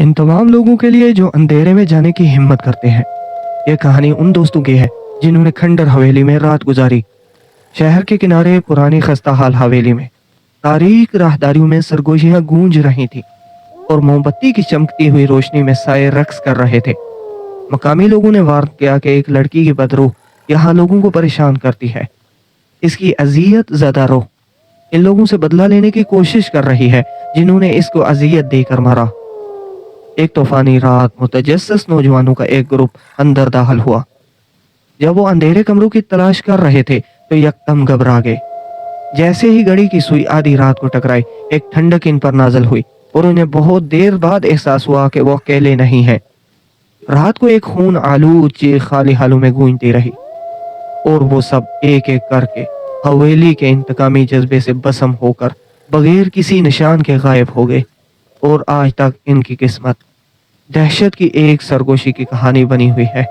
ان تمام لوگوں کے لیے جو اندھیرے میں جانے کی ہمت کرتے ہیں، یہ کہانی ان دوستوں کی ہے جنہوں نے کھنڈر حویلی میں رات گزاری۔ شہر کے کنارے پرانی خستہ حال حویلی میں تاریک راہداریوں میں سرگوشیاں گونج رہی تھی اور موم بتی کی چمکتی ہوئی روشنی میں سائے رقص کر رہے تھے۔ مقامی لوگوں نے وارن کیا کہ ایک لڑکی کی بدروح یہاں لوگوں کو پریشان کرتی ہے۔ اس کی اذیت زدہ روح ان لوگوں سے بدلہ لینے کی کوشش کر رہی ہے جنہوں نے اس کو اذیت دے کر مارا۔ ایک طوفانی رات متجسس نوجوانوں کا ایک گروپ اندر داخل ہوا۔ جب وہ اندھیرے کمروں کی تلاش کر رہے تھے تو یکدم گھبرا گئے۔ جیسے ہی گھڑی کی سوئی آدھی رات کو ٹکرائی، ایک ٹھنڈک ان پر نازل ہوئی اور انہیں بہت دیر بعد احساس ہوا کہ وہ اکیلے نہیں ہیں۔ رات کو ایک خون آلود چیخ خالی حالوں میں گونجتی رہی اور وہ سب ایک ایک کر کے حویلی کے انتقامی جذبے سے بسم ہو کر بغیر کسی نشان کے غائب ہو گئے، اور آج تک ان کی قسمت دہشت کی ایک سرگوشی کی کہانی بنی ہوئی ہے۔